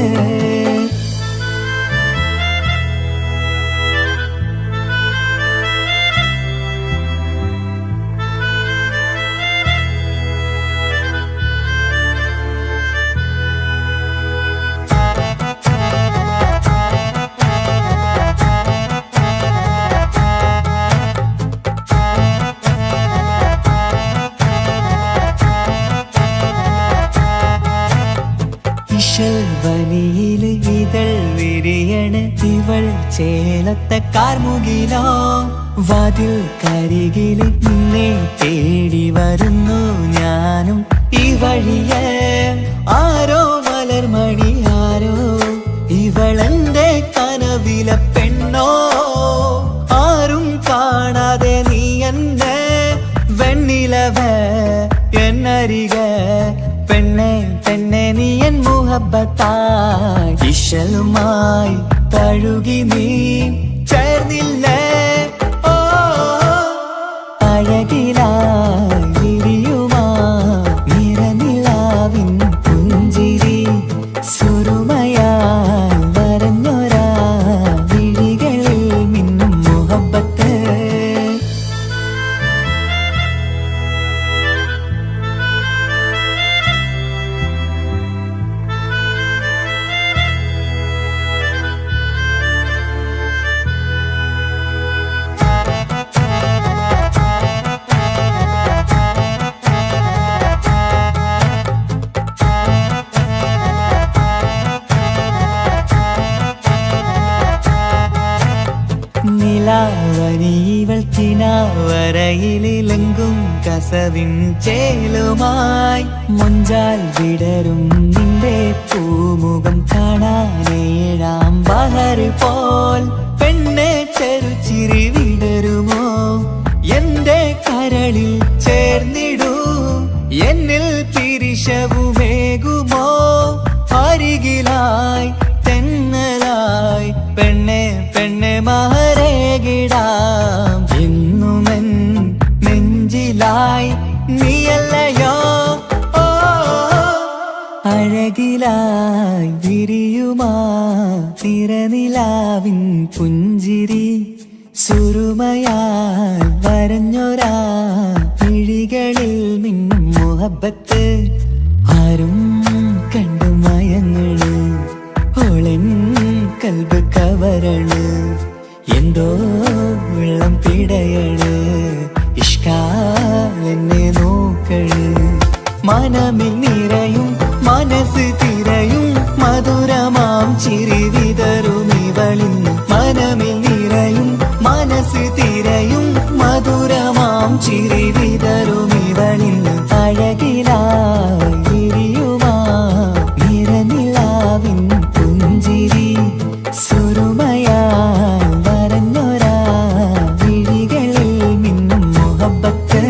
വനിയില് ഇതൾ വിരിയണ് ഇവൾ ചേലത്തെ കാർമുകിലോ. വാതിൽ കരികില് നിന്നെ തേടി വരുന്നു ഞാനും ഈ വഴിയെ. ആരോ മലർമണി ആരോ ഇവളെന്റെ കനവിലെ പെണ്ണോ. ആരും കാണാതെ നീ എന്നെ വെണ്ണിലവ എന്നരികെ പെണ്ണെ പെണ്ണെ നീ എൻ മുഹബത്തായി. ഇശലുമായി തഴുകി നീ ചേർന്നില്ലേ ഓ അഴകിലായി വിരിയുമാ നിറനിലാവിൻ പുഞ്ചിരി സുറുമയാൽ വരഞ്ഞൊരാ വിഴികളിൽ മിന്നും മുഹബത്ത് നിലാവനിവൾ കിനാവരയിലെങ്കും കസവിൻ ചേലുമായി മുഞ്ചാൽ വിടരും നിന്റെ പൂമുഖം കാണാനേഴാം ബഹർ പോൽ പെണ്ണെ ചെറുചിരി വിടരുമോ എന്റെ കരളിൽ ചേർന്നിടൂ എന്നിൽ പിരിശവുമേകുമോ അരികിലായി തെന്നലായി പെണ്ണെ പെണ്ണെ മഹരേകിടാം എന്നുമെൻ നെഞ്ചിലായി നീയല്ലയോ ഓ അഴകിലായി വിരിയുമാ തിരനിലാവിൻ പുഞ്ചിരി സുറുമയാൽ വരഞ്ഞൊരാ മിഴികളിൽ മിന്നും മുഹബത്ത് ആരും കണ്ടു മയങ്ങള് ഓളൻ കൽബ് കവരണ് എന്തോ വെള്ളം പിടയണ് ഇഷ്കാലെന്നെ നോക്കള് മനമിൽ നിറയും മനസ്സ് തിരയും മധുരമാം ചിരി വിതറും ഇവളിന്ന് മനമിൽ നിറയും മനസ്സ് തിരയും മധുരമാം ചിരി വിതറും ഇവളിന്ന് അഴകിലായി വിരിയുമാ നിറനിലാവിൻ പുഞ്ചിരി സുറുമയാൽ വരഞ്ഞൊരാ വിഴികളിൽ മിന്നും മുഹബത്ത്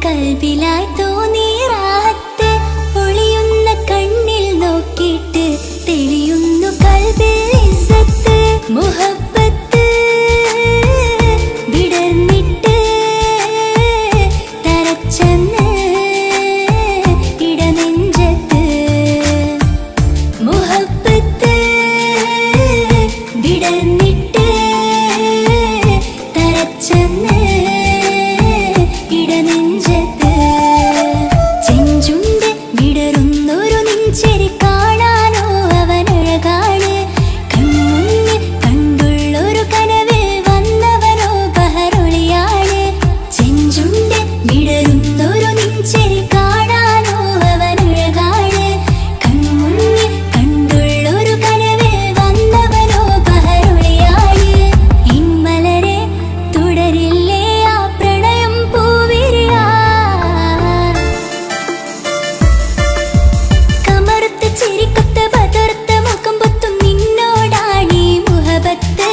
കൽബിലായി തോന്നി റാഹത്ത് ഒളിയുന്ന കണ്ണിൽ നോക്കിയിട്ട് തെളിയുന്നു കൽബിൽ ഇസ്സത്ത് മുഹബ്ബത്ത് വിടർന്നിട്ട് തരച്ചെന്ന് ഇടനെഞ്ചത്ത് മുഹബ്ബത്ത് വിടർന്നിട്ട് തരച്ചെന്ന് ഇടനെഞ്ചത്ത് ചെഞ്ചുണ്ട് വിടരുന്നൊരു നെഞ്ചരി കാണാനോ അവനഴകാണ് കൺമുന്നിൽ കണ്ടുള്ളൊരു കനവിൽ വന്നവനോ ബഹറൊളിയാണ് ചെഞ്ചുണ്ട് വിടരുന്നൊരു നെഞ്ചരി കാണാനോ അവനഴകാണ് കൺമുന്നിൽ കണ്ടുള്ളൊരു കനവിൽ വന്നവനോ ബഹറൊളിയാണ് ഇൻമലരെ തുടരില്ലേ ആ പ്രണയം പൂവിരിയാ കമറുത്ത ചിരിക്കൊത്ത ബദർത്ത മുഖം പൊത്തും നിന്നോടാണീ മുഹബത്ത്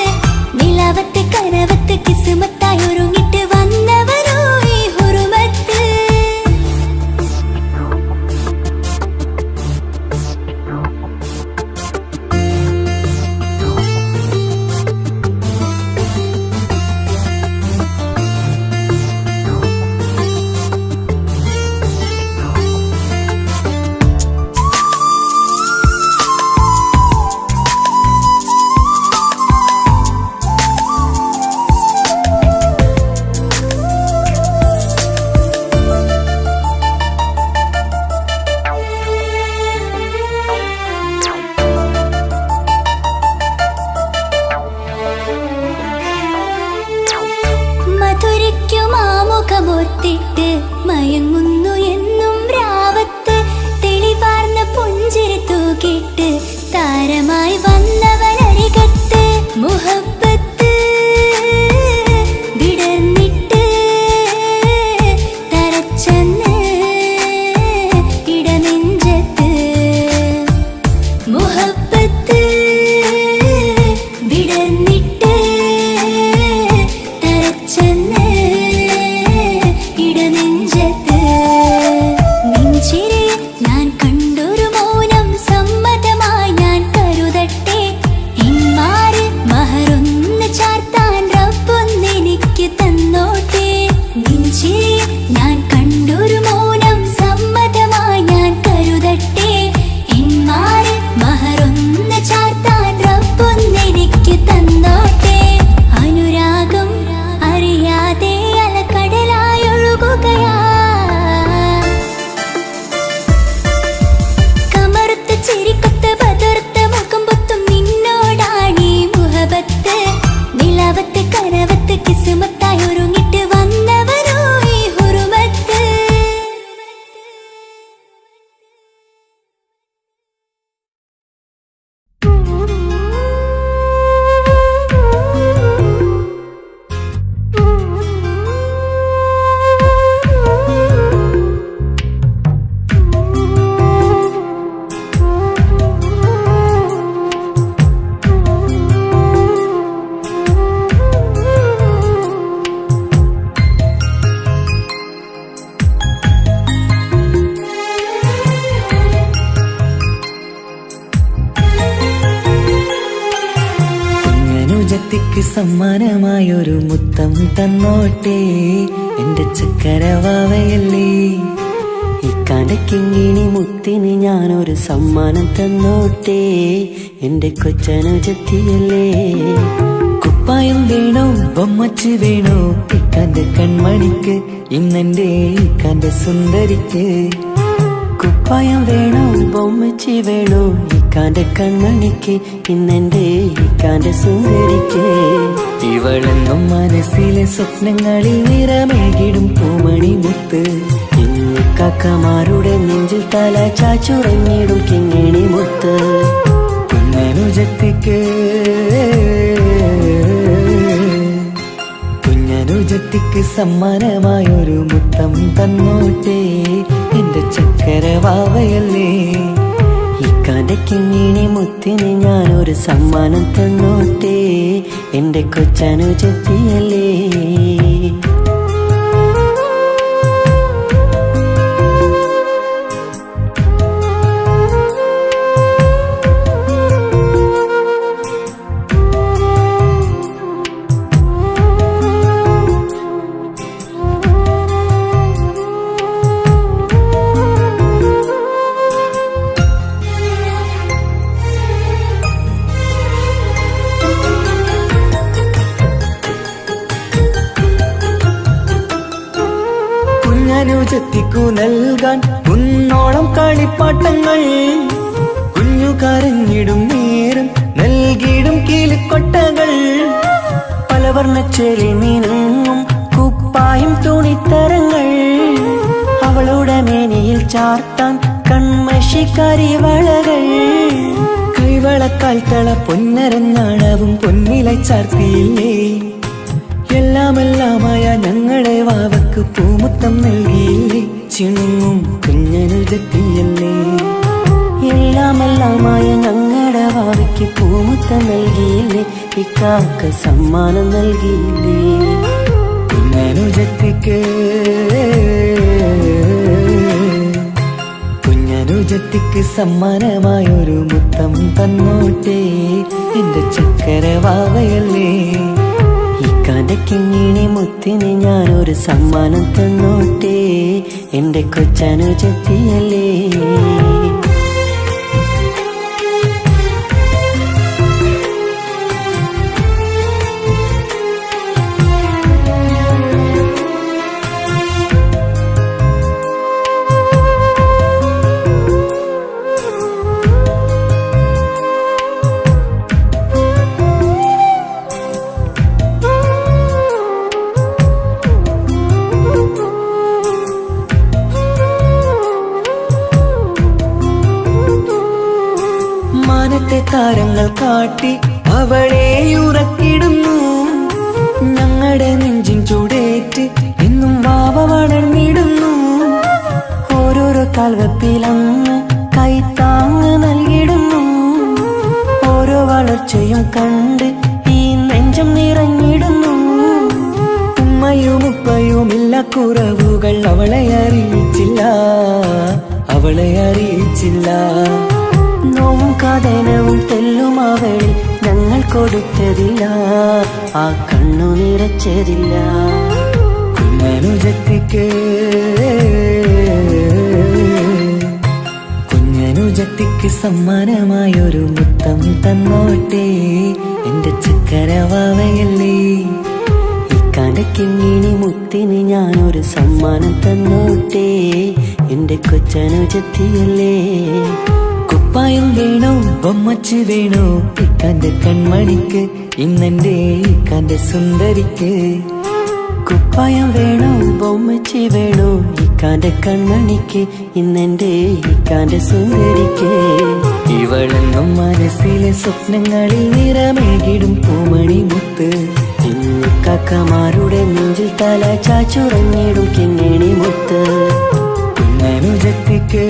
നിലാവത്ത് കനവത്ത് കിസ്മത്തായി ഒരുങ്ങിട്ട് വന്നവരോ ഈ ഹുറുമത്ത് മധുരിക്കുമാമുഖമോർത്തിട്ട് മയങ്ങുന്നു എന്നും രാവത്ത് തെളിവാർന്ന പുഞ്ചിരി തൂക്കിട്ട് താരമായി വന്നവനരികത്ത് മുഹബ്ബത്ത് വിടർന്നിട്ട് തരച്ചെന്ന് ഇടനെഞ്ചത്ത് മുഹബ്ബത്ത് വിടർന്നിട്ട് തരച്ചെന്ന് ഇടനെഞ്ചത്ത് നെഞ്ചിരിയിൽ ഞാൻ കണ്ടൊരു മൗനം സമ്മതമായി ഞാൻ കരുതട്ടെ എന്മാര് മഹറൊന്ന് ചാർത്താൻ റബ്ബൊന്നെനിക്ക് തന്നോട്ടെ നെഞ്ചിരിയിൽ ഞാൻ കണ്ടൊരു മൗനം സമ്മതമായി ഞാൻ കരുതട്ടെ എന്മാര് മഹറൊന്ന് ചാർത്താൻ റബ്ബൊന്നെനിക്ക് തന്നോട്ടെ അനുരാഗം അറിയാതെ അലക്കടലായൊഴുകുകയാ കമറുത്ത ചിരിക്കൊത്ത ബദർത്ത മുഖം പൊത്തും നിന്നോടാണീ മുഹബത്ത് നിലാവത്ത് കനവത്ത് കിസ്മത്തായി ഒരുങ്ങിട്ട് വന്നവരോ ഈ ഹുറുമത്ത് കുഞ്ഞനുജത്തിക്ക് സമ്മാനമായൊരു മുത്തം തന്നോട്ടെ എന്റെ ചക്കരവാവയല്ലേ ഇക്കാണ്ടക്കിങ്ങിണി മുത്തിന് ഞാനൊരു സമ്മാനം തന്നോട്ടെ എന്റെ കൊച്ചനുജത്തിയല്ലേ കുപ്പായം വേണോ ബൊമ്മച്ച് വേണോ ഇക്കാന്റെ കൺമണിക്ക് ഇന്നെന്റെ ഇക്കാന്റെ സുന്ദരിക്ക് കുപ്പായം വേണോ ബൊമ്മച്ചി വേണോ ഇക്കാന്റെ കൺമണിക്ക് ഇന്നെന്റെ ഇക്കാന്റെ സുന്ദരിക്ക് ഇവളെന്നും മനസ്സിലെ സ്വപ്നങ്ങളിൽ നിറമേകിടും പൂമണി മുത്ത് ഇന്ന് കാക്കമാരുടെ നെഞ്ചിൽ തല ചാച്ചുറങ്ങിടും കിങ്ങിണി മുത്ത് കുഞ്ഞനുജത്തിക്ക് കുഞ്ഞനുജത്തിക്ക് സമ്മാനമായൊരു മുത്തം തന്നോട്ടെ എന്റെ ചക്കരവാവയല്ലേ ഇക്കാന്റെ കിങ്ങിണി മുത്തിന് ഞാനൊരു സമ്മാനം തന്നോട്ടെ എന്റെ കൊച്ചനുജത്തിയല്ലേ കുഞ്ഞനുജത്തിക്കു നൽകാൻ കുന്നോളം കളിപ്പാട്ടങ്ങൾ. കുഞ്ഞു കരഞ്ഞിടും നേരം നൽകിയിടും കീലിക്കൊട്ടകൾ. പലവർണ്ണച്ചേരി മീനും കുപ്പായും തുണിത്തരങ്ങൾ. അവളുടെ മേനിയിൽ ചാർത്താൻ കൺമഷിക്കാരി വളകൾ. കൈവളക്കാൽ തള പൊന്നരഞ്ഞാണവും പൊന്നില ചാർത്തിയില്ലേ. എല്ലാമെല്ലാമായ ഞങ്ങളുടെ വാവക്ക് പൂമുത്തം നൽകിയില്ലേ. ചിണുങ്ങും കുഞ്ഞനുജത്തിയല്ലേ. എല്ലാമെല്ലാമായ ഞങ്ങളുടെ വാവയ്ക്ക് പൂമുത്തം നൽകിയില്ലേ. ഇക്കാക്ക സമ്മാനം നൽകിയില്ലേ. കുഞ്ഞനുജത്തിക്ക് കുഞ്ഞനുജത്തിക്ക് സമ്മാനമായൊരു മുത്തം തന്നോട്ടെ എന്റെ ചക്കര വാവയല്ലേ. ഇക്കാന്റെ കിങ്ങിണി മുത്തിന് ഞാനൊരു സമ്മാനം തന്നോട്ടെ എന്റെ കൊച്ചനുജത്തിയല്ലേ. മാനത്തെ താരങ്ങൾ കാട്ടി അവളെ ഉറക്കിടുന്നു. ഞങ്ങളുടെ നെഞ്ചിൻ ചൂടേറ്റ് എന്നും വാവ വളർന്നിടുന്നു. ഓരോരോ കാൽവെപ്പിലങ്ങ് കൈത്താങ്ങ് നൽകിടുന്നു. ഓരോ വളർച്ചയും കണ്ട് ഈ നെഞ്ചം നിറഞ്ഞിടുന്നു. ഉമ്മയും ഉപ്പയുമില്ല കുറവുകൾ അവളെ അറിയിച്ചില്ല, അവളെ അറിയിച്ചില്ല. നോവും കഥനവും തെല്ലും അവളിൽ ഞങ്ങൾ കൊടുത്തതില്ല, ആ കണ്ണു നിറച്ചതില്ല. കുഞ്ഞനുജത്തിക്ക് കുഞ്ഞനുജത്തിക്ക് സമ്മാനമായൊരു മുത്തം തന്നോട്ടെ എന്റെ ചക്കര വാവയല്ലേ. ഇക്കാന്റെ കിങ്ങിണി മുത്തിന് ഞാനൊരു സമ്മാനം തന്നോട്ടെ എന്റെ കൊച്ചനുജത്തിയല്ലേ. കുപ്പായം വേണോ ബൊമ്മച്ച് വേണോ ഇക്കാന്റെ കൺമണിക്ക് ഇന്നെന്റെ ഇക്കാന്റെ സുന്ദരിക്ക്. കുപ്പായം വേണോ ബൊമ്മച്ച് വേണോ ഇക്കാന്റെ കൺമണിക്ക് ഇന്നെന്റെ ഇക്കാന്റെ സുന്ദരിക്ക്. ഇവളെന്നും മനസ്സിലെ സ്വപ്നങ്ങളിൽ നിറമേകിടും പൂമണി മുത്ത്. ഇന്നിക്കാക്കമാരുടെ നെഞ്ചിൽ തല ചാച്ചുറങ്ങിടും കിങ്ങിണി മുത്ത്. കുഞ്ഞനുജത്തിക്ക്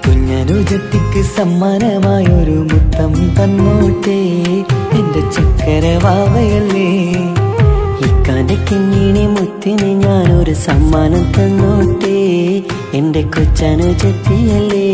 കുഞ്ഞനുജത്തിക്ക് സമ്മാനമായൊരു മുത്തം തന്നോട്ടെ എന്റെ ചക്കര വാവയല്ലേ. ഇക്കാന്റെ കിങ്ങിണി മുത്തിന് ഞാനൊരു സമ്മാനം തന്നോട്ടെ എന്റെ കൊച്ചനുജത്തിയല്ലേ.